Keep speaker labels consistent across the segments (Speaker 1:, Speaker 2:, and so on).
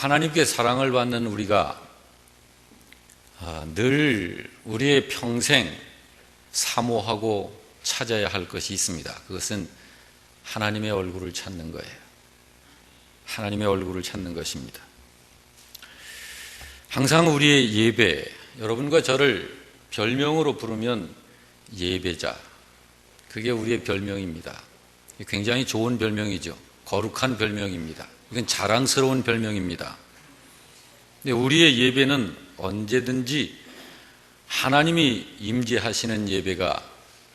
Speaker 1: 하나님께 사랑을 받는 우리가 늘 우리의 평생 사모하고 찾아야 할 것이 있습니다. 그것은 하나님의 얼굴을 찾는 거예요. 하나님의 얼굴을 찾는 것입니다. 항상 우리의 예배, 여러분과 저를 별명으로 부르면 예배자, 그게 우리의 별명입니다. 굉장히 좋은 별명이죠. 거룩한 별명입니다. 이건 자랑스러운 별명입니다. 근데 우리의 예배는 언제든지 하나님이 임재하시는 예배가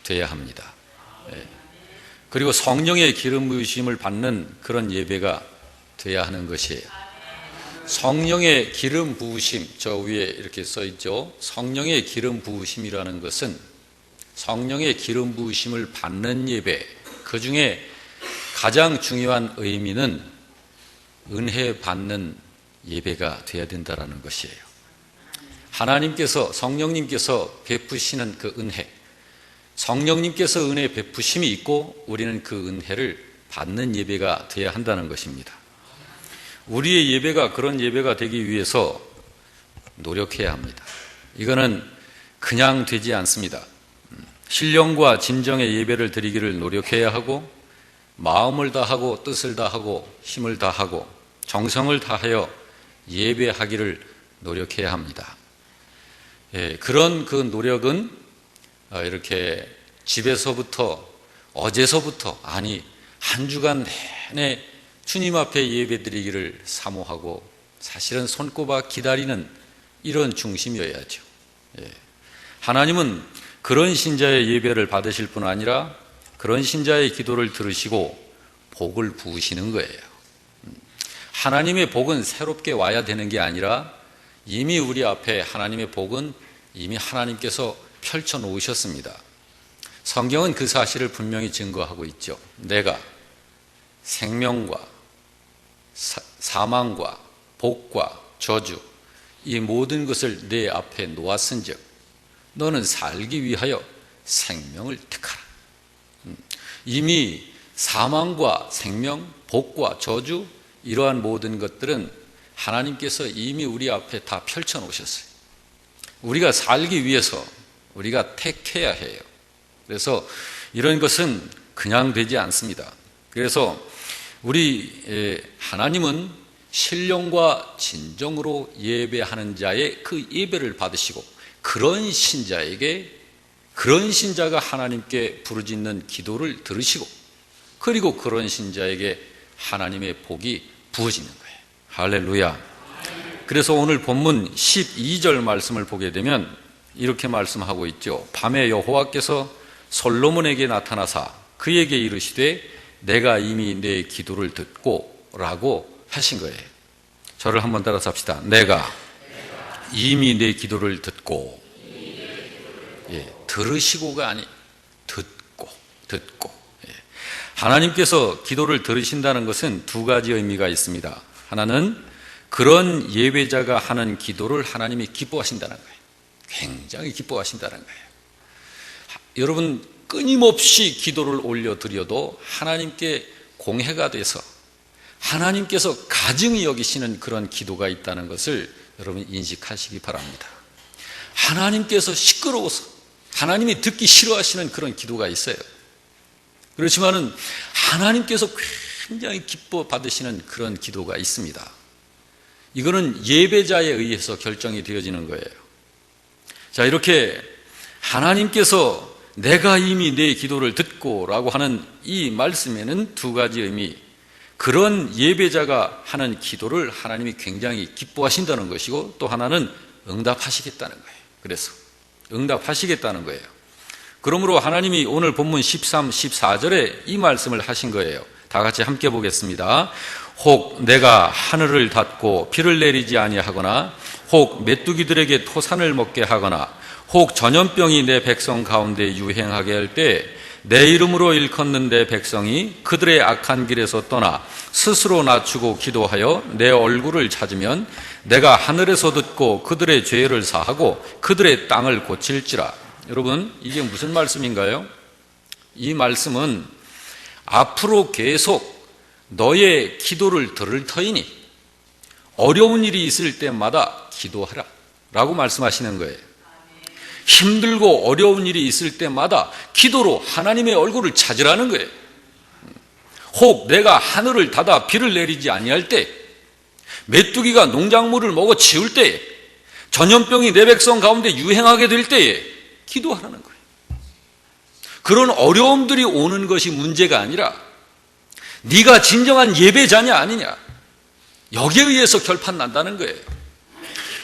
Speaker 1: 돼야 합니다. 그리고 성령의 기름 부으심을 받는 그런 예배가 돼야 하는 것이에요. 성령의 기름 부으심, 저 위에 이렇게 써 있죠. 성령의 기름 부으심이라는 것은 성령의 기름 부으심을 받는 예배, 그 중에 가장 중요한 의미는 은혜 받는 예배가 돼야 된다는 것이에요. 하나님께서, 성령님께서 베푸시는 그 은혜, 성령님께서 은혜 베푸심이 있고 우리는 그 은혜를 받는 예배가 돼야 한다는 것입니다. 우리의 예배가 그런 예배가 되기 위해서 노력해야 합니다. 이거는 그냥 되지 않습니다. 신령과 진정의 예배를 드리기를 노력해야 하고, 마음을 다하고 뜻을 다하고 힘을 다하고 정성을 다하여 예배하기를 노력해야 합니다. 그런 그 노력은 이렇게 집에서부터, 어제서부터, 아니 한 주간 내내 주님 앞에 예배 드리기를 사모하고 사실은 손꼽아 기다리는 이런 중심이어야죠. 하나님은 그런 신자의 예배를 받으실 뿐 아니라 그런 신자의 기도를 들으시고 복을 부으시는 거예요. 하나님의 복은 새롭게 와야 되는 게 아니라 이미 우리 앞에 하나님의 복은 이미 하나님께서 펼쳐 놓으셨습니다. 성경은 그 사실을 분명히 증거하고 있죠. 내가 생명과 사망과 복과 저주 이 모든 것을 내 앞에 놓았은즉 너는 살기 위하여 생명을 택하라. 이미 사망과 생명, 복과 저주 이러한 모든 것들은 하나님께서 이미 우리 앞에 다 펼쳐 놓으셨어요. 우리가 살기 위해서 우리가 택해야 해요. 그래서 이런 것은 그냥 되지 않습니다. 그래서 우리 하나님은 신령과 진정으로 예배하는 자의 그 예배를 받으시고 그런 신자에게, 그런 신자가 하나님께 부르짖는 기도를 들으시고 그리고 그런 신자에게 하나님의 복이 부어지는 거예요. 할렐루야. 그래서 오늘 본문 12절 말씀을 보게 되면 이렇게 말씀하고 있죠. 밤에 여호와께서 솔로몬에게 나타나사 그에게 이르시되 내가 이미 내 기도를 듣고 라고 하신 거예요. 저를 한번 따라서 합시다. 내가 이미 내 기도를 듣고. 들으시고가 아니 듣고. 하나님께서 기도를 들으신다는 것은 두 가지 의미가 있습니다. 하나는 그런 예배자가 하는 기도를 하나님이 기뻐하신다는 거예요. 굉장히 기뻐하신다는 거예요. 여러분 끊임없이 기도를 올려드려도 하나님께 공회가 돼서 하나님께서 가증히 여기시는 그런 기도가 있다는 것을 여러분 인식하시기 바랍니다. 하나님께서 시끄러워서 하나님이 듣기 싫어하시는 그런 기도가 있어요. 그렇지만은 하나님께서 굉장히 기뻐 받으시는 그런 기도가 있습니다. 이거는 예배자에 의해서 결정이 되어지는 거예요. 자, 이렇게 하나님께서 내가 이미 내 기도를 듣고 라고 하는 이 말씀에는 두 가지 의미, 그런 예배자가 하는 기도를 하나님이 굉장히 기뻐하신다는 것이고 또 하나는 응답하시겠다는 거예요. 그래서 응답하시겠다는 거예요. 그러므로 하나님이 오늘 본문 13, 14절에 이 말씀을 하신 거예요. 다 같이 함께 보겠습니다. 혹 내가 하늘을 닫고 비를 내리지 아니하거나 혹 메뚜기들에게 토산을 먹게 하거나 혹 전염병이 내 백성 가운데 유행하게 할 때 내 이름으로 일컫는 내 백성이 그들의 악한 길에서 떠나 스스로 낮추고 기도하여 내 얼굴을 찾으면 내가 하늘에서 듣고 그들의 죄를 사하고 그들의 땅을 고칠지라. 여러분, 이게 무슨 말씀인가요? 이 말씀은 앞으로 계속 너의 기도를 들을 터이니 어려운 일이 있을 때마다 기도하라 라고 말씀하시는 거예요. 힘들고 어려운 일이 있을 때마다 기도로 하나님의 얼굴을 찾으라는 거예요. 혹 내가 하늘을 닫아 비를 내리지 아니할 때, 메뚜기가 농작물을 먹어 치울 때에, 전염병이 내 백성 가운데 유행하게 될 때에 기도하라는 거예요. 그런 어려움들이 오는 것이 문제가 아니라 네가 진정한 예배자냐 아니냐, 여기에 의해서 결판 난다는 거예요.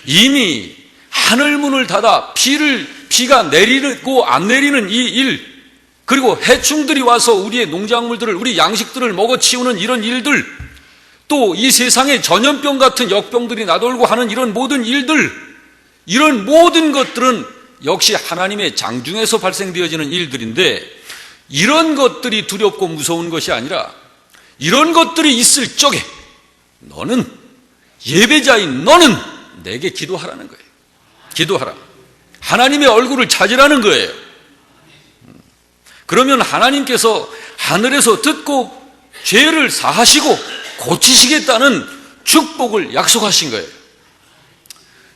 Speaker 1: 이미 하늘문을 닫아 비가 내리고 안 내리는 이 일, 그리고 해충들이 와서 우리의 농작물들을, 우리 양식들을 먹어치우는 이런 일들, 또 이 세상에 전염병 같은 역병들이 나돌고 하는 이런 모든 일들, 이런 모든 것들은 역시 하나님의 장중에서 발생되어지는 일들인데, 이런 것들이 두렵고 무서운 것이 아니라 이런 것들이 있을 적에 너는, 예배자인 너는 내게 기도하라는 거예요. 기도하라. 하나님의 얼굴을 찾으라는 거예요. 그러면 하나님께서 하늘에서 듣고 죄를 사하시고 고치시겠다는 축복을 약속하신 거예요.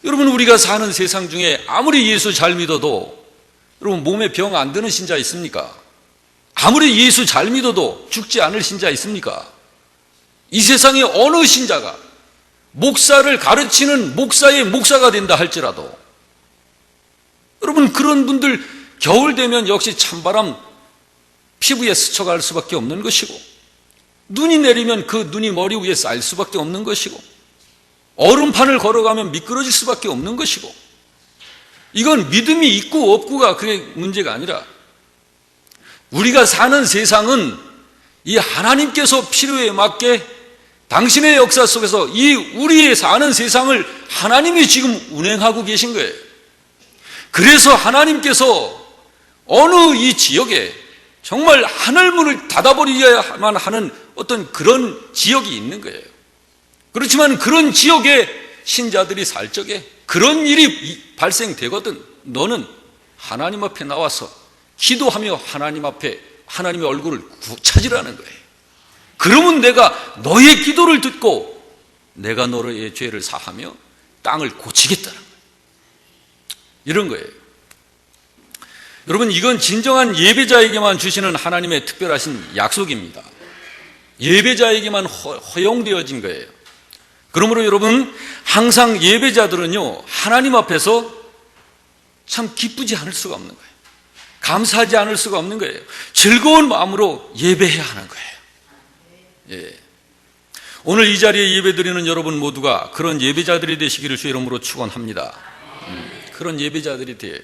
Speaker 1: 여러분, 우리가 사는 세상 중에 아무리 예수 잘 믿어도 여러분 몸에 병 안 드는 신자 있습니까? 아무리 예수 잘 믿어도 죽지 않을 신자 있습니까? 이 세상에 어느 신자가 목사를 가르치는 목사의 목사가 된다 할지라도 여러분, 그런 분들 겨울 되면 역시 찬바람 피부에 스쳐갈 수밖에 없는 것이고, 눈이 내리면 그 눈이 머리 위에 쌓일 수밖에 없는 것이고, 얼음판을 걸어가면 미끄러질 수밖에 없는 것이고, 이건 믿음이 있고 없고가 그게 문제가 아니라 우리가 사는 세상은 이 하나님께서 필요에 맞게 당신의 역사 속에서 이 우리의 사는 세상을 하나님이 지금 운행하고 계신 거예요. 그래서 하나님께서 어느 이 지역에 정말 하늘문을 닫아버려야만 하는 어떤 그런 지역이 있는 거예요. 그렇지만 그런 지역에 신자들이 살 적에 그런 일이 발생되거든 너는 하나님 앞에 나와서 기도하며 하나님 앞에 하나님의 얼굴을 찾으라는 거예요. 그러면 내가 너의 기도를 듣고 내가 너의 죄를 사하며 땅을 고치겠다는 거예요. 이런 거예요. 여러분, 이건 진정한 예배자에게만 주시는 하나님의 특별하신 약속입니다. 예배자에게만 허용되어진 거예요. 그러므로 여러분, 항상 예배자들은요, 하나님 앞에서 참 기쁘지 않을 수가 없는 거예요. 감사하지 않을 수가 없는 거예요. 즐거운 마음으로 예배해야 하는 거예요. 예. 오늘 이 자리에 예배드리는 여러분 모두가 그런 예배자들이 되시기를 주의 이름으로 축원합니다. 그런 예배자들이 돼요.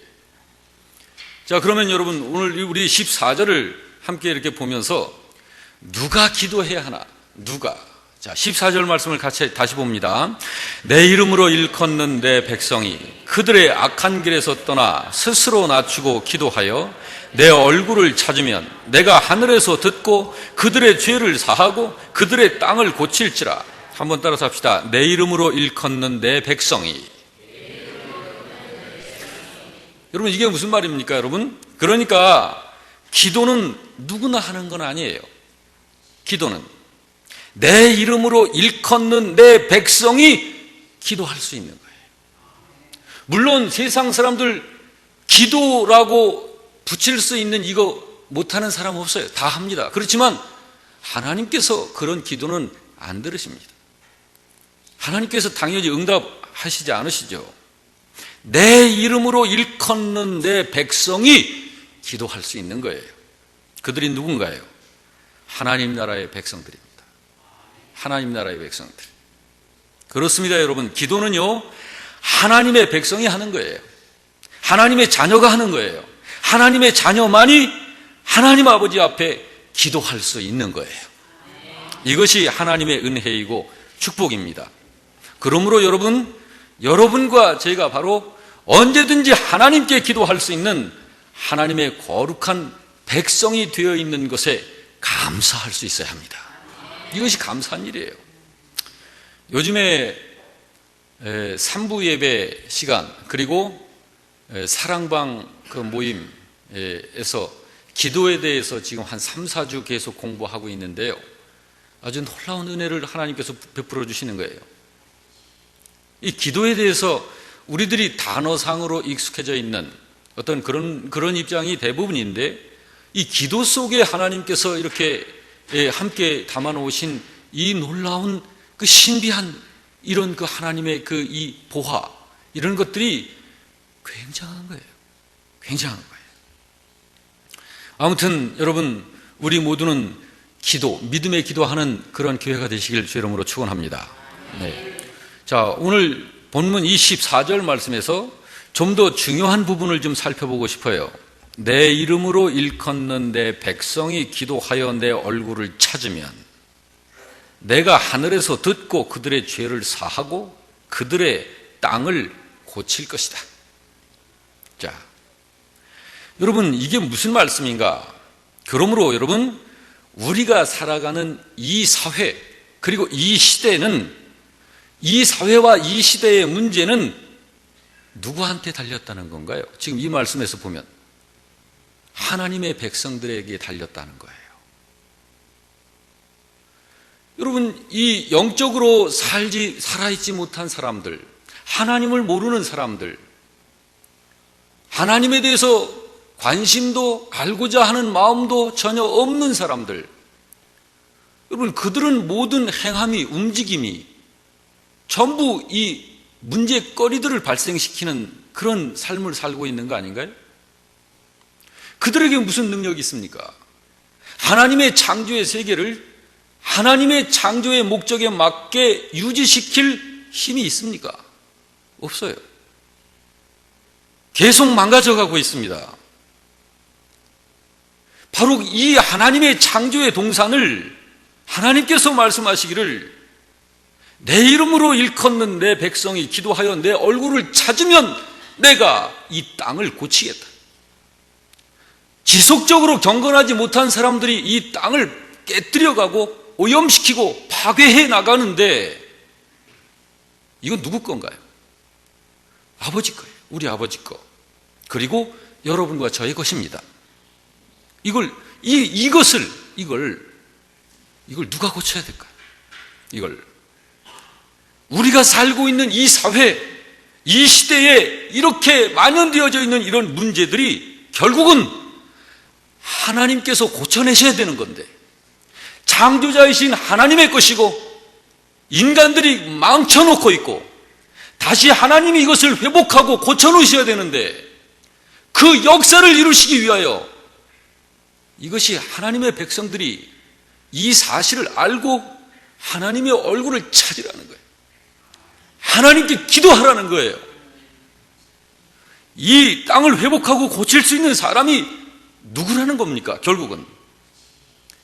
Speaker 1: 자, 그러면 여러분, 오늘 우리 14절을 함께 이렇게 보면서 누가 기도해야 하나? 누가? 자, 14절 말씀을 같이 다시 봅니다. 내 이름으로 일컫는 내 백성이 그들의 악한 길에서 떠나 스스로 낮추고 기도하여 내 얼굴을 찾으면 내가 하늘에서 듣고 그들의 죄를 사하고 그들의 땅을 고칠지라. 한번 따라서 합시다. 내 이름으로 일컫는 내 백성이. 여러분, 이게 무슨 말입니까, 여러분? 그러니까 기도는 누구나 하는 건 아니에요. 기도는 내 이름으로 일컫는 내 백성이 기도할 수 있는 거예요. 물론 세상 사람들 기도라고 붙일 수 있는 이거 못하는 사람 없어요. 다 합니다. 그렇지만 하나님께서 그런 기도는 안 들으십니다. 하나님께서 당연히 응답하시지 않으시죠. 내 이름으로 일컫는 내 백성이 기도할 수 있는 거예요. 그들이 누군가요? 하나님 나라의 백성들입니다. 하나님 나라의 백성들. 그렇습니다, 여러분. 기도는요, 하나님의 백성이 하는 거예요. 하나님의 자녀가 하는 거예요. 하나님의 자녀만이 하나님 아버지 앞에 기도할 수 있는 거예요. 이것이 하나님의 은혜이고 축복입니다. 그러므로 여러분과 제가 바로 언제든지 하나님께 기도할 수 있는 하나님의 거룩한 백성이 되어 있는 것에 감사할 수 있어야 합니다. 이것이 감사한 일이에요. 요즘에 3부 예배 시간, 그리고 사랑방 그 모임에서 기도에 대해서 지금 한 3, 4주 계속 공부하고 있는데요, 아주 놀라운 은혜를 하나님께서 베풀어 주시는 거예요. 이 기도에 대해서 우리들이 단어상으로 익숙해져 있는 어떤 그런 입장이 대부분인데, 이 기도 속에 하나님께서 이렇게 함께 담아 놓으신 이 놀라운 그 신비한 이런 그 하나님의 그 이 보화, 이런 것들이 굉장한 거예요. 굉장한 거예요. 아무튼 여러분, 우리 모두는 기도, 믿음의 기도하는 그런 교회가 되시길 주의 이름으로 축원합니다. 네. 자, 오늘 본문 24절 말씀에서 좀 더 중요한 부분을 좀 살펴보고 싶어요. 내 이름으로 일컫는 내 백성이 기도하여 내 얼굴을 찾으면 내가 하늘에서 듣고 그들의 죄를 사하고 그들의 땅을 고칠 것이다. 자, 여러분, 이게 무슨 말씀인가? 그러므로 여러분, 우리가 살아가는 이 사회, 그리고 이 시대는, 이 사회와 이 시대의 문제는 누구한테 달렸다는 건가요? 지금 이 말씀에서 보면 하나님의 백성들에게 달렸다는 거예요. 여러분, 이 영적으로 살아있지 못한 사람들, 하나님을 모르는 사람들, 하나님에 대해서 관심도 알고자 하는 마음도 전혀 없는 사람들, 여러분, 그들은 모든 행함이, 움직임이 전부 이 문제거리들을 발생시키는 그런 삶을 살고 있는 거 아닌가요? 그들에게 무슨 능력이 있습니까? 하나님의 창조의 세계를 하나님의 창조의 목적에 맞게 유지시킬 힘이 있습니까? 없어요. 계속 망가져가고 있습니다. 바로 이 하나님의 창조의 동산을 하나님께서 말씀하시기를 내 이름으로 일컫는 내 백성이 기도하여 내 얼굴을 찾으면 내가 이 땅을 고치겠다. 지속적으로 경건하지 못한 사람들이 이 땅을 깨뜨려가고 오염시키고 파괴해 나가는데, 이건 누구 건가요? 아버지 거예요. 우리 아버지 거. 그리고 여러분과 저의 것입니다. 이걸 누가 고쳐야 될까요? 이걸 우리가 살고 있는 이 사회, 이 시대에 이렇게 만연되어져 있는 이런 문제들이 결국은 하나님께서 고쳐내셔야 되는 건데, 창조자이신 하나님의 것이고 인간들이 망쳐놓고 있고 다시 하나님이 이것을 회복하고 고쳐놓으셔야 되는데, 그 역사를 이루시기 위하여 이것이 하나님의 백성들이 이 사실을 알고 하나님의 얼굴을 찾으라는 거예요. 하나님께 기도하라는 거예요. 이 땅을 회복하고 고칠 수 있는 사람이 누구라는 겁니까? 결국은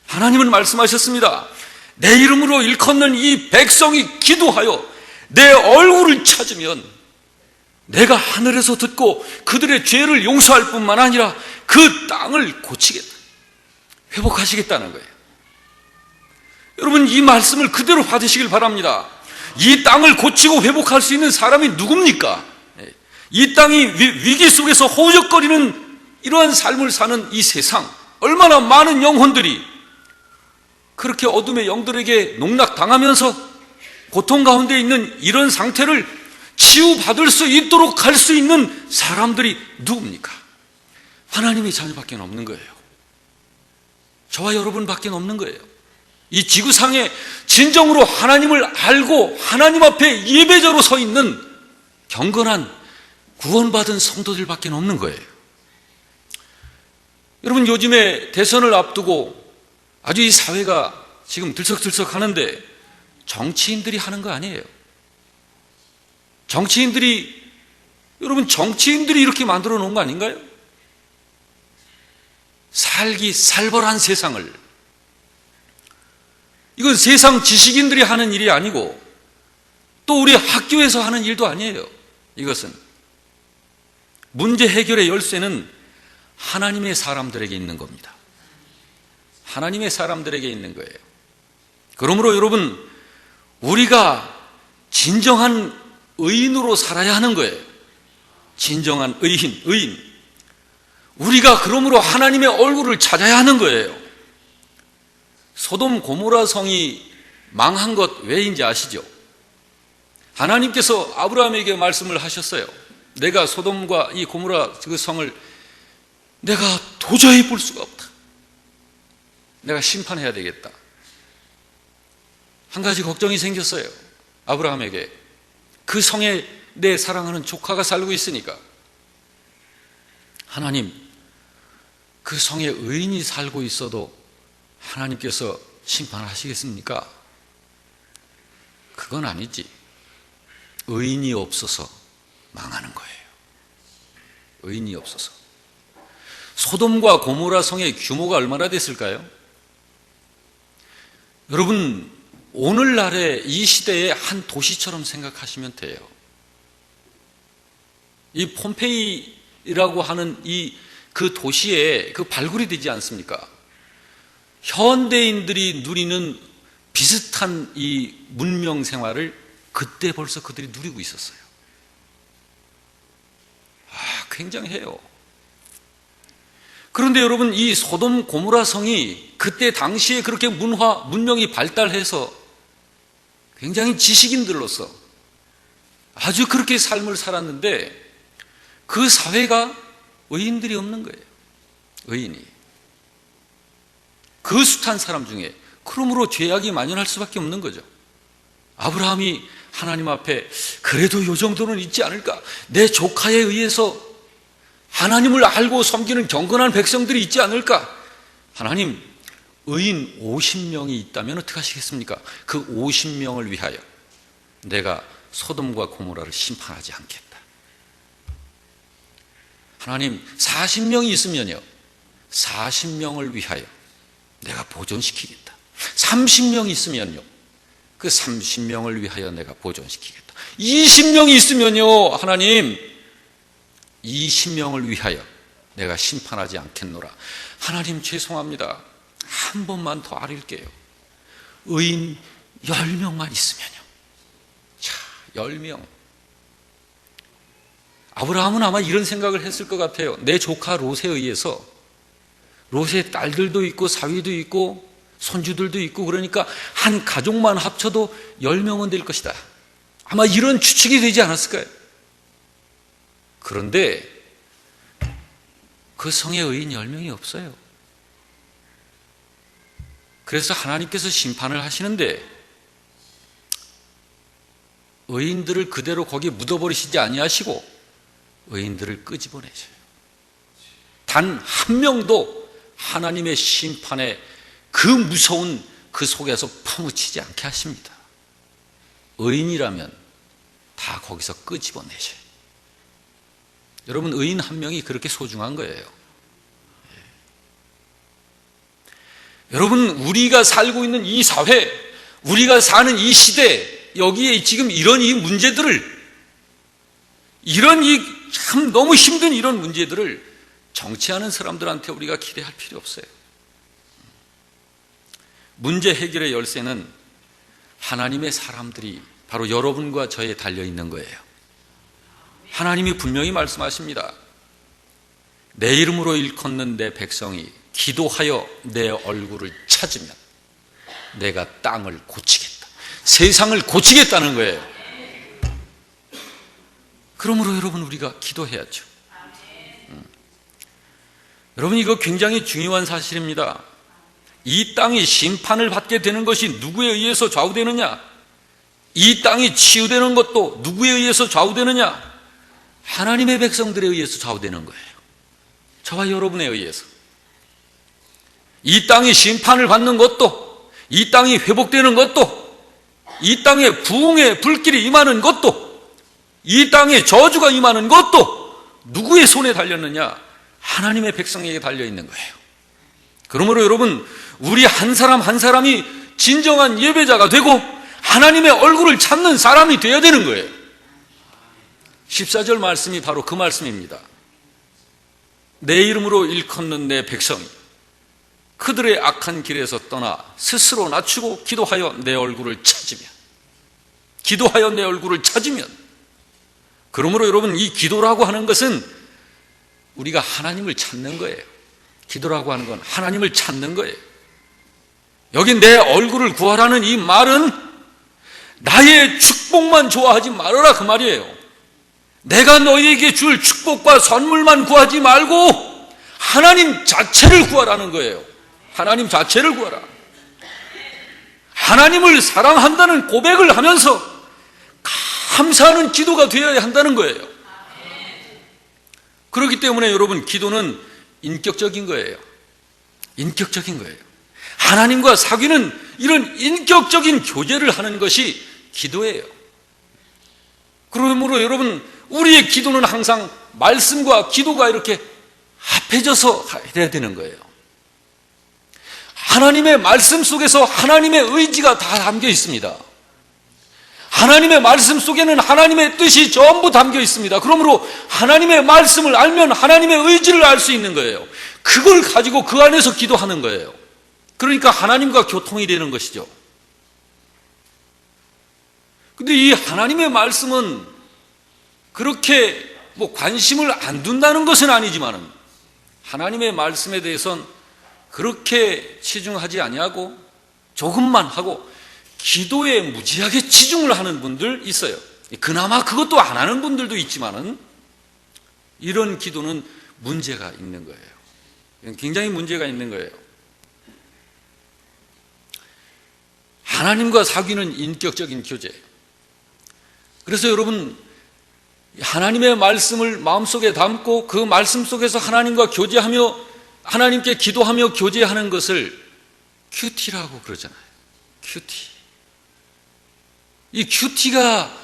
Speaker 1: 하나님은 말씀하셨습니다. 내 이름으로 일컫는 이 백성이 기도하여 내 얼굴을 찾으면 내가 하늘에서 듣고 그들의 죄를 용서할 뿐만 아니라 그 땅을 고치겠다, 회복하시겠다는 거예요. 여러분, 이 말씀을 그대로 받으시길 바랍니다. 이 땅을 고치고 회복할 수 있는 사람이 누굽니까? 이 땅이 위기 속에서 허우적거리는 이러한 삶을 사는 이 세상, 얼마나 많은 영혼들이 그렇게 어둠의 영들에게 농락당하면서 고통 가운데 있는 이런 상태를 치유받을 수 있도록 할 수 있는 사람들이 누굽니까? 하나님의 자녀밖에 없는 거예요. 저와 여러분밖에 없는 거예요. 이 지구상에 진정으로 하나님을 알고 하나님 앞에 예배자로 서 있는 경건한 구원받은 성도들밖에 없는 거예요. 여러분, 요즘에 대선을 앞두고 아주 이 사회가 지금 들썩들썩 하는데 정치인들이 하는 거 아니에요. 여러분, 정치인들이 이렇게 만들어 놓은 거 아닌가요? 살벌한 세상을. 이건 세상 지식인들이 하는 일이 아니고 또 우리 학교에서 하는 일도 아니에요. 이것은 문제 해결의 열쇠는 하나님의 사람들에게 있는 겁니다. 하나님의 사람들에게 있는 거예요. 그러므로 여러분, 우리가 진정한 의인으로 살아야 하는 거예요. 진정한 의인. 우리가 그러므로 하나님의 얼굴을 찾아야 하는 거예요. 소돔 고모라 성이 망한 것 왜인지 아시죠? 하나님께서 아브라함에게 말씀을 하셨어요. 내가 소돔과 이 고모라 그 성을 내가 도저히 볼 수가 없다. 내가 심판해야 되겠다. 한 가지 걱정이 생겼어요. 아브라함에게. 그 성에 내 사랑하는 조카가 살고 있으니까. 하나님, 그 성에 의인이 살고 있어도 하나님께서 심판하시겠습니까? 그건 아니지. 의인이 없어서 망하는 거예요. 의인이 없어서. 소돔과 고모라 성의 규모가 얼마나 됐을까요? 여러분, 오늘날의 이 시대의 한 도시처럼 생각하시면 돼요. 이 폼페이라고 하는 그 도시에 그 발굴이 되지 않습니까? 현대인들이 누리는 비슷한 이 문명 생활을 그때 벌써 그들이 누리고 있었어요. 굉장해요. 그런데 여러분, 이 소돔 고모라 성이 그때 당시에 그렇게 문명이 발달해서 굉장히 지식인들로서 아주 그렇게 삶을 살았는데 그 사회가 의인들이 없는 거예요. 의인이. 그 숱한 사람 중에. 그러므로 죄악이 만연할 수밖에 없는 거죠. 아브라함이 하나님 앞에 그래도 이 정도는 있지 않을까? 내 조카에 의해서 하나님을 알고 섬기는 경건한 백성들이 있지 않을까? 하나님, 의인 50명이 있다면 어떻게 하시겠습니까? 그 50명을 위하여 내가 소돔과 고모라를 심판하지 않겠다. 하나님, 40명이 있으면요, 40명을 위하여 내가 보존시키겠다. 30명이 있으면요, 그 30명을 위하여 내가 보존시키겠다. 20명이 있으면요, 하나님, 20명을 위하여 내가 심판하지 않겠노라. 하나님, 죄송합니다. 한 번만 더 아릴게요. 의인 10명만 있으면요. 자, 10명. 아브라함은 아마 이런 생각을 했을 것 같아요. 내 조카 롯에 의해서, 롯의 딸들도 있고 사위도 있고 손주들도 있고, 그러니까 한 가족만 합쳐도 10명은 될 것이다. 아마 이런 추측이 되지 않았을까요? 그런데 그 성에 의인 10명이 없어요. 그래서 하나님께서 심판을 하시는데 의인들을 그대로 거기에 묻어버리시지 아니하시고 의인들을 끄집어내셔요. 단 한 명도 하나님의 심판에 그 무서운 그 속에서 파묻히지 않게 하십니다. 의인이라면 다 거기서 끄집어내셔요. 여러분, 의인 한 명이 그렇게 소중한 거예요. 여러분, 우리가 살고 있는 이 사회, 우리가 사는 이 시대, 여기에 지금 이런 이 문제들을, 이런 이 참 너무 힘든 이런 문제들을 정치하는 사람들한테 우리가 기대할 필요 없어요. 문제 해결의 열쇠는 하나님의 사람들이 바로 여러분과 저에 달려있는 거예요. 하나님이 분명히 말씀하십니다. 내 이름으로 일컫는 내 백성이 기도하여 내 얼굴을 찾으면 내가 땅을 고치겠다. 세상을 고치겠다는 거예요. 그러므로 여러분, 우리가 기도해야죠. 여러분, 이거 굉장히 중요한 사실입니다. 이 땅이 심판을 받게 되는 것이 누구에 의해서 좌우되느냐? 이 땅이 치유되는 것도 누구에 의해서 좌우되느냐? 하나님의 백성들에 의해서 좌우되는 거예요. 저와 여러분에 의해서. 이 땅이 심판을 받는 것도, 이 땅이 회복되는 것도, 이 땅에 부흥의 불길이 임하는 것도, 이 땅에 저주가 임하는 것도 누구의 손에 달렸느냐? 하나님의 백성에게 달려있는 거예요. 그러므로 여러분, 우리 한 사람 한 사람이 진정한 예배자가 되고 하나님의 얼굴을 찾는 사람이 되어야 되는 거예요. 14절 말씀이 바로 그 말씀입니다. 내 이름으로 일컫는 내 백성이 그들의 악한 길에서 떠나 스스로 낮추고 기도하여 내 얼굴을 찾으면, 그러므로 여러분, 이 기도라고 하는 것은 우리가 하나님을 찾는 거예요. 기도라고 하는 건 하나님을 찾는 거예요. 여기 내 얼굴을 구하라는 이 말은 나의 축복만 좋아하지 말아라 그 말이에요. 내가 너희에게 줄 축복과 선물만 구하지 말고 하나님 자체를 구하라는 거예요. 하나님 자체를 구하라. 하나님을 사랑한다는 고백을 하면서 감사하는 기도가 되어야 한다는 거예요. 그렇기 때문에 여러분, 기도는 인격적인 거예요. 인격적인 거예요. 하나님과 사귀는 이런 인격적인 교제를 하는 것이 기도예요. 그러므로 여러분, 우리의 기도는 항상 말씀과 기도가 이렇게 합해져서 해야 되는 거예요. 하나님의 말씀 속에서 하나님의 의지가 다 담겨 있습니다. 하나님의 말씀 속에는 하나님의 뜻이 전부 담겨 있습니다. 그러므로 하나님의 말씀을 알면 하나님의 의지를 알 수 있는 거예요. 그걸 가지고 그 안에서 기도하는 거예요. 그러니까 하나님과 교통이 되는 것이죠. 근데 이 하나님의 말씀은 그렇게 관심을 안 둔다는 것은 아니지만은 하나님의 말씀에 대해서는 그렇게 치중하지 아니하고 조금만 하고 기도에 무지하게 치중을 하는 분들 있어요. 그나마 그것도 안 하는 분들도 있지만은 이런 기도는 문제가 있는 거예요. 굉장히 문제가 있는 거예요. 하나님과 사귀는 인격적인 교제. 그래서 여러분, 하나님의 말씀을 마음속에 담고 그 말씀 속에서 하나님과 교제하며 하나님께 기도하며 교제하는 것을 큐티라고 그러잖아요. 큐티. 이 큐티가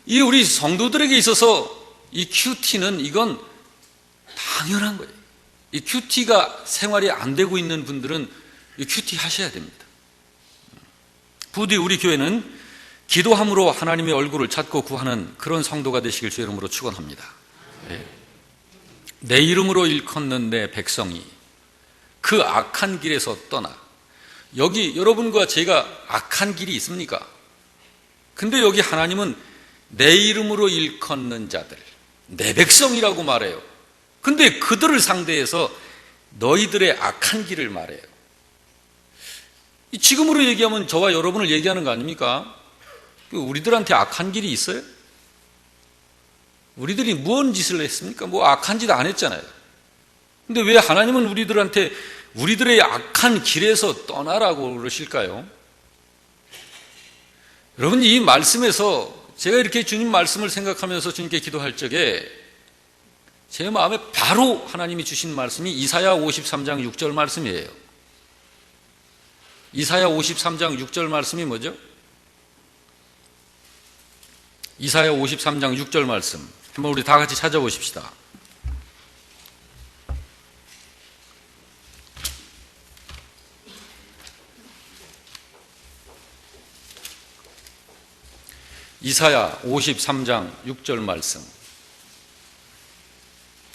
Speaker 1: 이 우리 성도들에게 있어서 이 큐티는 이건 당연한 거예요. 이 큐티가 생활이 안 되고 있는 분들은 이 큐티 하셔야 됩니다. 부디 우리 교회는 기도함으로 하나님의 얼굴을 찾고 구하는 그런 성도가 되시길 주의 이름으로 축원합니다. 내 이름으로 일컫는 내 백성이 그 악한 길에서 떠나. 여기 여러분과 제가 악한 길이 있습니까? 근데 여기 하나님은 내 이름으로 일컫는 자들, 내 백성이라고 말해요. 근데 그들을 상대해서 너희들의 악한 길을 말해요. 지금으로 얘기하면 저와 여러분을 얘기하는 거 아닙니까? 우리들한테 악한 길이 있어요? 우리들이 무언 짓을 했습니까? 악한 짓 안 했잖아요. 근데 왜 하나님은 우리들한테 우리들의 악한 길에서 떠나라고 그러실까요? 여러분, 이 말씀에서 제가 이렇게 주님 말씀을 생각하면서 주님께 기도할 적에 제 마음에 바로 하나님이 주신 말씀이 이사야 53장 6절 말씀이에요. 이사야 53장 6절 말씀이 뭐죠? 이사야 53장 6절 말씀 한번 우리 다 같이 찾아보십시다. 이사야 53장 6절 말씀.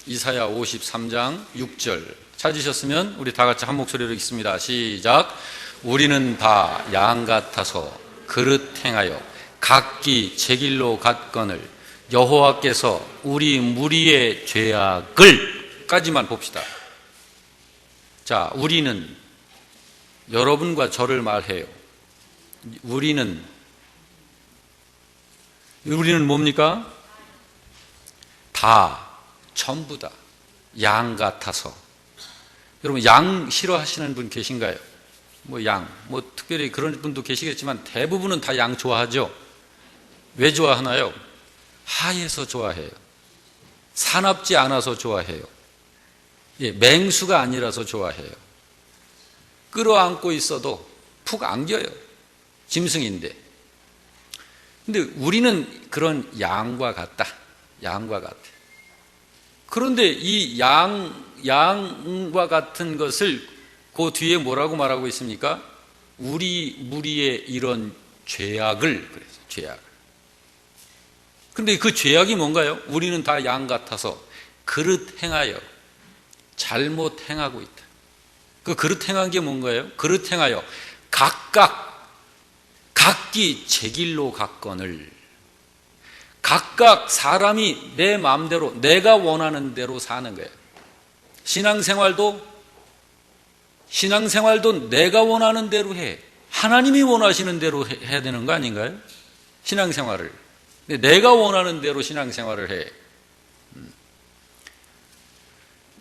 Speaker 1: 이사야 53장 6절 찾으셨으면 우리 다 같이 한 목소리로 읽습니다. 시작. 우리는 다 양 같아서 그릇 행하여 각기 제 길로 갔거늘 여호와께서 우리 무리의 죄악을 까지만 봅시다. 자, 우리는 여러분과 저를 말해요. 우리는 뭡니까? 다, 전부 다 양 같아서. 여러분, 양 싫어하시는 분 계신가요? 특별히 그런 분도 계시겠지만 대부분은 다 양 좋아하죠. 왜 좋아하나요? 하얘서 좋아해요. 사납지 않아서 좋아해요. 맹수가 아니라서 좋아해요. 끌어안고 있어도 푹 안겨요. 짐승인데. 근데 우리는 그런 양과 같다. 양과 같아. 그런데 이 양과 같은 것을 그 뒤에 뭐라고 말하고 있습니까? 우리 무리의 이런 죄악을 그래서 죄악. 근데 그 죄악이 뭔가요? 우리는 다 양 같아서 그릇 행하여 잘못 행하고 있다. 그 그릇 행한 게 뭔가요? 그릇 행하여 각기 제 길로 갔거늘. 각각 사람이 내 마음대로 내가 원하는 대로 사는 거예요. 신앙생활도 내가 원하는 대로 해. 하나님이 원하시는 대로 해야 되는 거 아닌가요? 신앙생활을. 내가 원하는 대로 신앙생활을 해.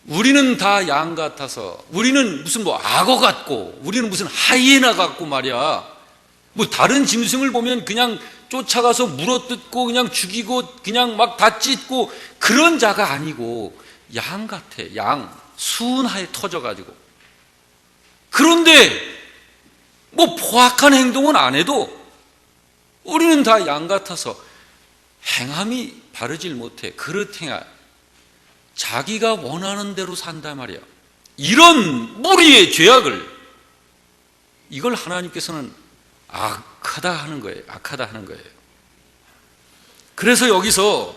Speaker 1: 우리는 다 양 같아서, 우리는 무슨 뭐 악어 같고, 우리는 무슨 하이에나 같고 말이야. 뭐 다른 짐승을 보면 그냥 쫓아가서 물어뜯고 그냥 죽이고 그냥 막 다 찢고 그런 자가 아니고 양 같아. 양 순하게 터져가지고. 그런데 뭐 포악한 행동은 안 해도 우리는 다 양 같아서 행함이 바르질 못해. 그릇 행하. 자기가 원하는 대로 산다 말이야. 이런 무리의 죄악을, 이걸 하나님께서는 악하다 하는 거예요. 악하다 하는 거예요. 그래서 여기서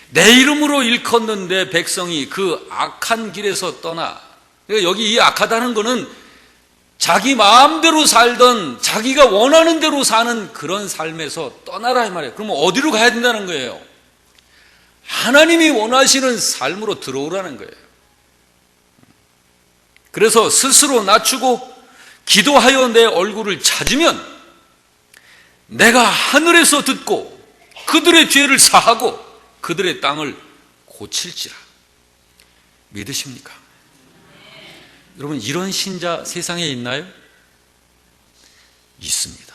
Speaker 1: 내 이름으로 일컫는데 백성이 그 악한 길에서 떠나. 그러니까 여기 이 악하다는 거는 자기 마음대로 살던, 자기가 원하는 대로 사는 그런 삶에서 떠나라 이 말이에요. 그러면 어디로 가야 된다는 거예요? 하나님이 원하시는 삶으로 들어오라는 거예요. 그래서 스스로 낮추고 기도하여 내 얼굴을 찾으면 내가 하늘에서 듣고 그들의 죄를 사하고 그들의 땅을 고칠지라. 믿으십니까? 여러분, 이런 신자 세상에 있나요? 있습니다.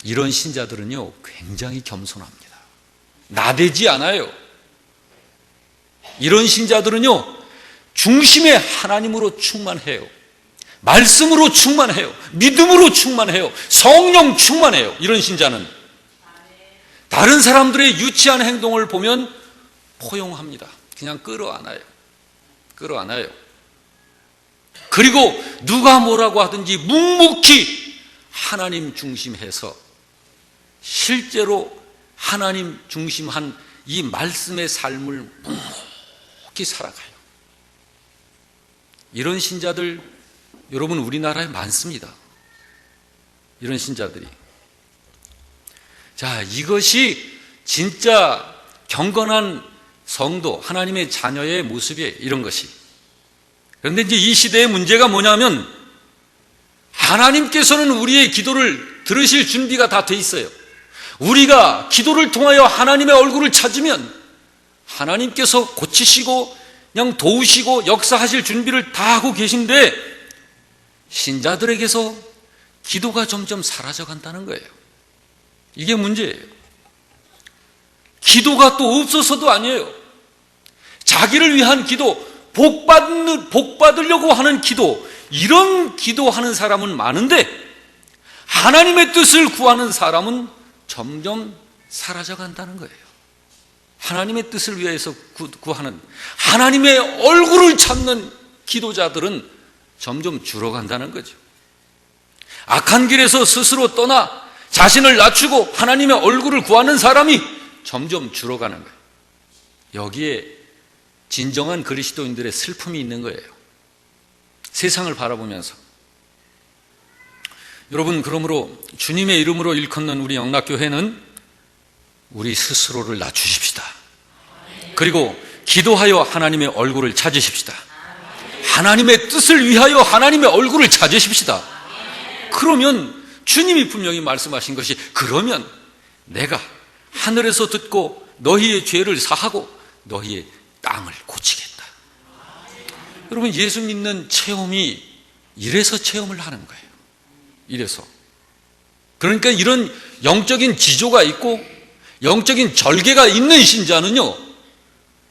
Speaker 1: 이런 신자들은요 굉장히 겸손합니다. 나대지 않아요. 이런 신자들은요 중심에 하나님으로 충만해요. 말씀으로 충만해요. 믿음으로 충만해요. 성령 충만해요. 이런 신자는 다른 사람들의 유치한 행동을 보면 포용합니다. 그냥 끌어안아요. 끌어안아요. 그리고 누가 뭐라고 하든지 묵묵히 하나님 중심해서 실제로 하나님 중심한 이 말씀의 삶을 묵묵히 살아가요. 이런 신자들 여러분 우리나라에 많습니다. 이런 신자들이. 자, 이것이 진짜 경건한 성도, 하나님의 자녀의 모습이에요. 이런 것이. 그런데 이제 이 시대의 문제가 뭐냐면 하나님께서는 우리의 기도를 들으실 준비가 다 돼 있어요. 우리가 기도를 통하여 하나님의 얼굴을 찾으면 하나님께서 고치시고 그냥 도우시고 역사하실 준비를 다 하고 계신데 신자들에게서 기도가 점점 사라져 간다는 거예요. 이게 문제예요. 기도가 또 없어서도 아니에요. 자기를 위한 기도, 복 받으려고 하는 기도, 이런 기도하는 사람은 많은데 하나님의 뜻을 구하는 사람은 점점 사라져 간다는 거예요. 하나님의 뜻을 위해서 구하는, 하나님의 얼굴을 찾는 기도자들은 점점 줄어간다는 거죠. 악한 길에서 스스로 떠나 자신을 낮추고 하나님의 얼굴을 구하는 사람이 점점 줄어가는 거예요. 여기에 진정한 그리스도인들의 슬픔이 있는 거예요. 세상을 바라보면서. 여러분, 그러므로 주님의 이름으로 일컫는 우리 영락교회는 우리 스스로를 낮추십시다. 그리고 기도하여 하나님의 얼굴을 찾으십시다. 하나님의 뜻을 위하여 하나님의 얼굴을 찾으십시다. 그러면 주님이 분명히 말씀하신 것이, 그러면 내가 하늘에서 듣고 너희의 죄를 사하고 너희의 땅을 고치겠다. 여러분, 예수 믿는 체험이 이래서 체험을 하는 거예요. 이래서. 그러니까 이런 영적인 지조가 있고 영적인 절개가 있는 신자는요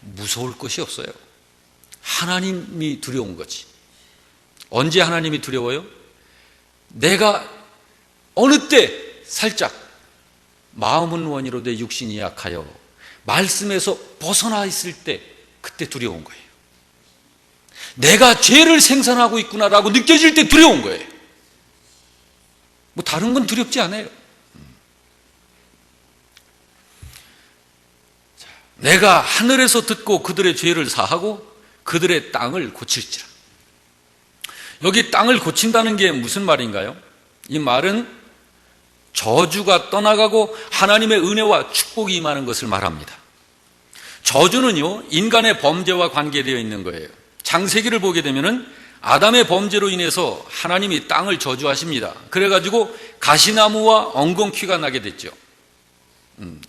Speaker 1: 무서울 것이 없어요. 하나님이 두려운 거지. 언제 하나님이 두려워요? 내가 어느 때 살짝 마음은 원이로 돼 육신이 약하여 말씀에서 벗어나 있을 때, 그때 두려운 거예요. 내가 죄를 생산하고 있구나라고 느껴질 때 두려운 거예요. 뭐 다른 건 두렵지 않아요. 내가 하늘에서 듣고 그들의 죄를 사하고 그들의 땅을 고칠지라. 여기 땅을 고친다는 게 무슨 말인가요? 이 말은 저주가 떠나가고 하나님의 은혜와 축복이 임하는 것을 말합니다. 저주는요 인간의 범죄와 관계되어 있는 거예요. 창세기를 보게 되면은 아담의 범죄로 인해서 하나님이 땅을 저주하십니다. 그래가지고 가시나무와 엉겅퀴가 나게 됐죠.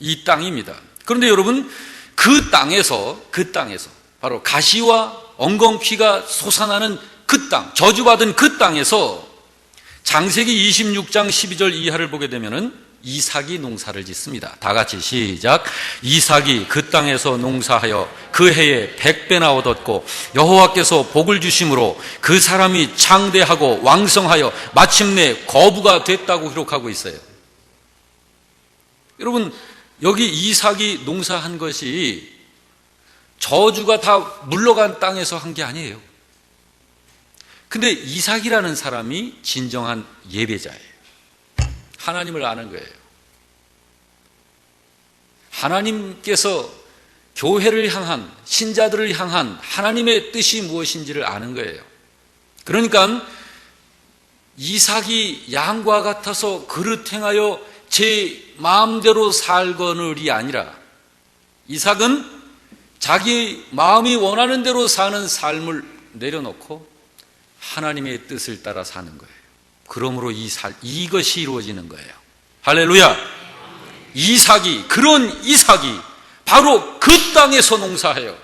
Speaker 1: 이 땅입니다. 그런데 여러분, 그 땅에서 바로 가시와 엉겅퀴가 솟아나는 그 땅, 저주받은 그 땅에서 창세기 26장 12절 이하를 보게 되면은 이삭이 농사를 짓습니다. 다 같이 시작. 이삭이 그 땅에서 농사하여 그 해에 100배나 얻었고 여호와께서 복을 주심으로 그 사람이 창대하고 왕성하여 마침내 거부가 됐다고 기록하고 있어요. 여러분, 여기 이삭이 농사한 것이 저주가 다 물러간 땅에서 한 게 아니에요. 근데 이삭이라는 사람이 진정한 예배자예요. 하나님을 아는 거예요. 하나님께서 교회를 향한, 신자들을 향한 하나님의 뜻이 무엇인지를 아는 거예요. 그러니까 이삭이 양과 같아서 그릇 행하여 제 마음대로 살거늘이 아니라 이삭은 자기 마음이 원하는 대로 사는 삶을 내려놓고 하나님의 뜻을 따라 사는 거예요. 그러므로 이것이 이루어지는 거예요. 할렐루야. 그런 이삭이 바로 그 땅에서 농사하여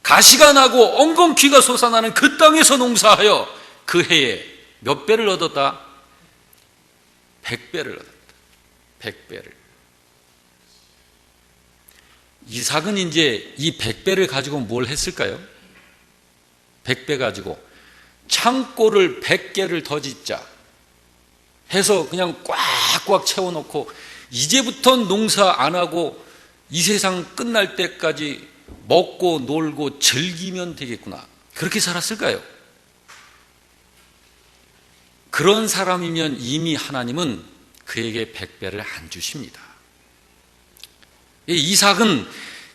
Speaker 1: 가시가 나고 엉겅퀴가 솟아나는 그 땅에서 농사하여 그 해에 몇 배를 얻었다? 100배를 얻었다. 100배를. 이삭은 이제 이 100배를 가지고 뭘 했을까요? 100배 가지고 창고를 100개를 더 짓자 해서 그냥 꽉꽉 채워놓고 이제부터 농사 안 하고 이 세상 끝날 때까지 먹고 놀고 즐기면 되겠구나. 그렇게 살았을까요? 그런 사람이면 이미 하나님은 그에게 100배를 안 주십니다. 이삭은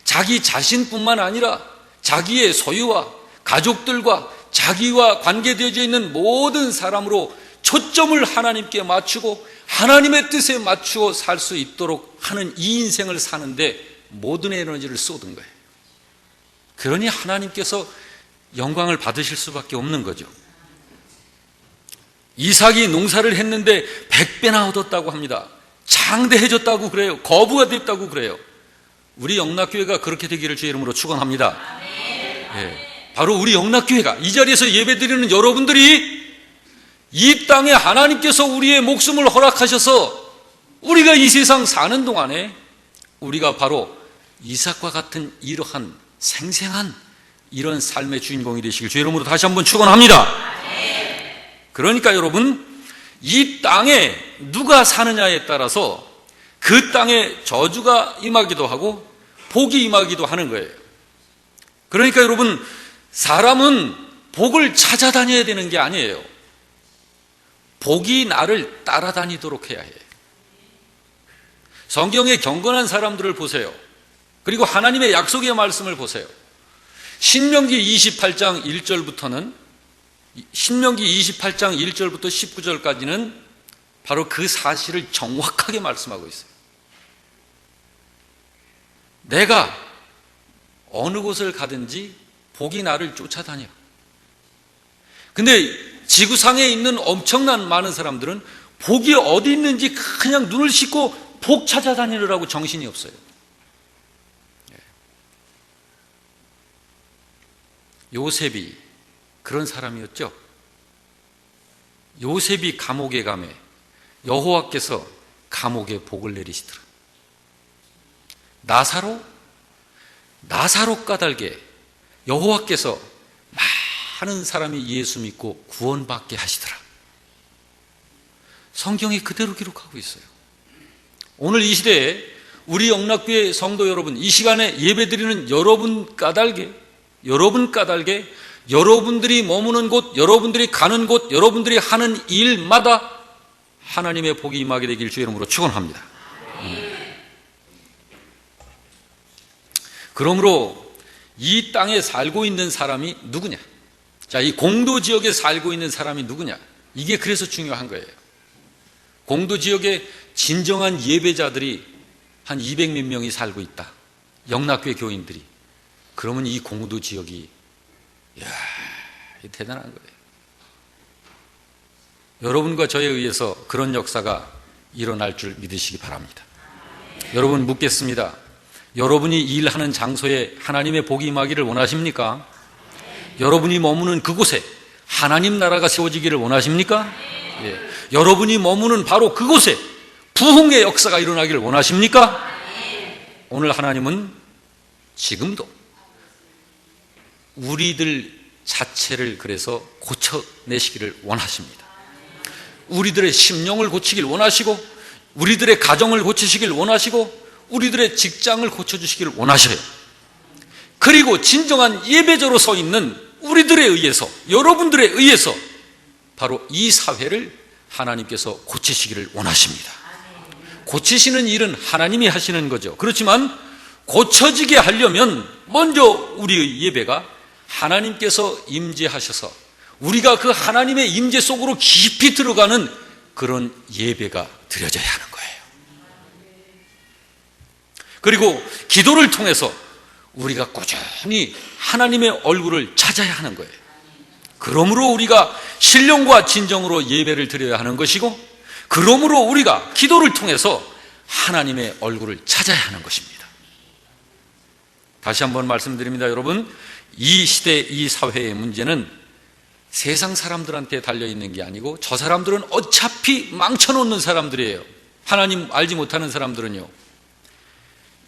Speaker 1: 자기 자신뿐만 아니라 자기의 소유와 가족들과 자기와 관계되어져 있는 모든 사람으로 초점을 하나님께 맞추고 하나님의 뜻에 맞추어 살 수 있도록 하는 이 인생을 사는데 모든 에너지를 쏟은 거예요. 그러니 하나님께서 영광을 받으실 수밖에 없는 거죠. 이삭이 농사를 했는데 100배나 얻었다고 합니다. 장대해졌다고 그래요. 거부가 됐다고 그래요. 우리 영락교회가 그렇게 되기를 주의 이름으로 축원합니다. 예. 바로 우리 영락교회가 이 자리에서 예배드리는 여러분들이 이 땅에 하나님께서 우리의 목숨을 허락하셔서 우리가 이 세상 사는 동안에 우리가 바로 이삭과 같은 이러한 생생한 이런 삶의 주인공이 되시길 주의 이름으로 다시 한번 축원합니다. 그러니까 여러분, 이 땅에 누가 사느냐에 따라서 그 땅에 저주가 임하기도 하고 복이 임하기도 하는 거예요. 그러니까 여러분, 사람은 복을 찾아다녀야 되는 게 아니에요. 복이 나를 따라다니도록 해야 해요. 성경의 경건한 사람들을 보세요. 그리고 하나님의 약속의 말씀을 보세요. 신명기 28장 1절부터는 신명기 28장 1절부터 19절까지는 바로 그 사실을 정확하게 말씀하고 있어요. 내가 어느 곳을 가든지 복이 나를 쫓아다녀. 근데 지구상에 있는 엄청난 많은 사람들은 복이 어디 있는지 그냥 눈을 씻고 복 찾아다니느라고 정신이 없어요. 요셉이 그런 사람이었죠. 요셉이 감옥에 가매 여호와께서 감옥에 복을 내리시더라. 나사로 까닭에 여호와께서 많은 사람이 예수 믿고 구원받게 하시더라. 성경이 그대로 기록하고 있어요. 오늘 이 시대에 우리 영락교회 성도 여러분, 이 시간에 예배드리는 여러분 까닭에 여러분들이 머무는 곳, 여러분들이 가는 곳, 여러분들이 하는 일마다 하나님의 복이 임하게 되길 주의 이름으로 축원합니다. 그러므로 이 땅에 살고 있는 사람이 누구냐? 자, 이 공도 지역에 살고 있는 사람이 누구냐? 이게 그래서 중요한 거예요. 공도 지역에 진정한 예배자들이 한 200몇 명이 살고 있다. 영락교회 교인들이. 그러면 이 공도 지역이 대단한 거예요. 여러분과 저에 의해서 그런 역사가 일어날 줄 믿으시기 바랍니다. 여러분 묻겠습니다. 여러분이 일하는 장소에 하나님의 복이 임하기를 원하십니까? 여러분이 머무는 그곳에 하나님 나라가 세워지기를 원하십니까? 예. 여러분이 머무는 바로 그곳에 부흥의 역사가 일어나기를 원하십니까? 오늘 하나님은 지금도 우리들 자체를 그래서 고쳐내시기를 원하십니다. 우리들의 심령을 고치길 원하시고, 우리들의 가정을 고치시길 원하시고, 우리들의 직장을 고쳐주시기를 원하셔요. 그리고 진정한 예배자로 서 있는 우리들에 의해서, 여러분들에 의해서 바로 이 사회를 하나님께서 고치시기를 원하십니다. 고치시는 일은 하나님이 하시는 거죠. 그렇지만 고쳐지게 하려면 먼저 우리의 예배가 하나님께서 임재하셔서 우리가 그 하나님의 임재 속으로 깊이 들어가는 그런 예배가 드려져야 하는 거예요. 그리고 기도를 통해서 우리가 꾸준히 하나님의 얼굴을 찾아야 하는 거예요. 그러므로 우리가 신령과 진정으로 예배를 드려야 하는 것이고, 그러므로 우리가 기도를 통해서 하나님의 얼굴을 찾아야 하는 것입니다. 다시 한번 말씀드립니다. 여러분, 이 시대, 이 사회의 문제는 세상 사람들한테 달려있는 게 아니고 저 사람들은 어차피 망쳐놓는 사람들이에요. 하나님 알지 못하는 사람들은요.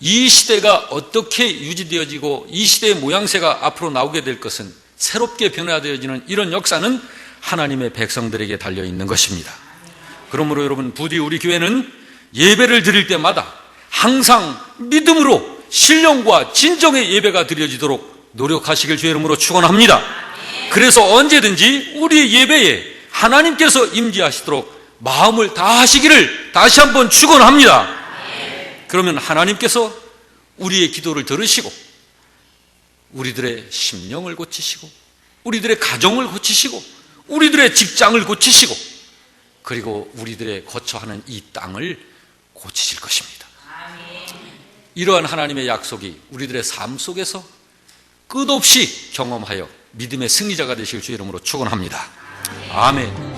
Speaker 1: 이 시대가 어떻게 유지되어지고 이 시대의 모양새가 앞으로 나오게 될 것은, 새롭게 변화되어지는 이런 역사는 하나님의 백성들에게 달려있는 것입니다. 그러므로 여러분, 부디 우리 교회는 예배를 드릴 때마다 항상 믿음으로 신령과 진정의 예배가 드려지도록 노력하시길 주의 이름으로 축원합니다. 그래서 언제든지 우리 예배에 하나님께서 임재하시도록 마음을 다하시기를 다시 한번 축원합니다. 그러면 하나님께서 우리의 기도를 들으시고 우리들의 심령을 고치시고 우리들의 가정을 고치시고 우리들의 직장을 고치시고 그리고 우리들의 거처하는 이 땅을 고치실 것입니다. 이러한 하나님의 약속이 우리들의 삶 속에서 끝없이 경험하여 믿음의 승리자가 되실 주의 이름으로 축원합니다. 아멘.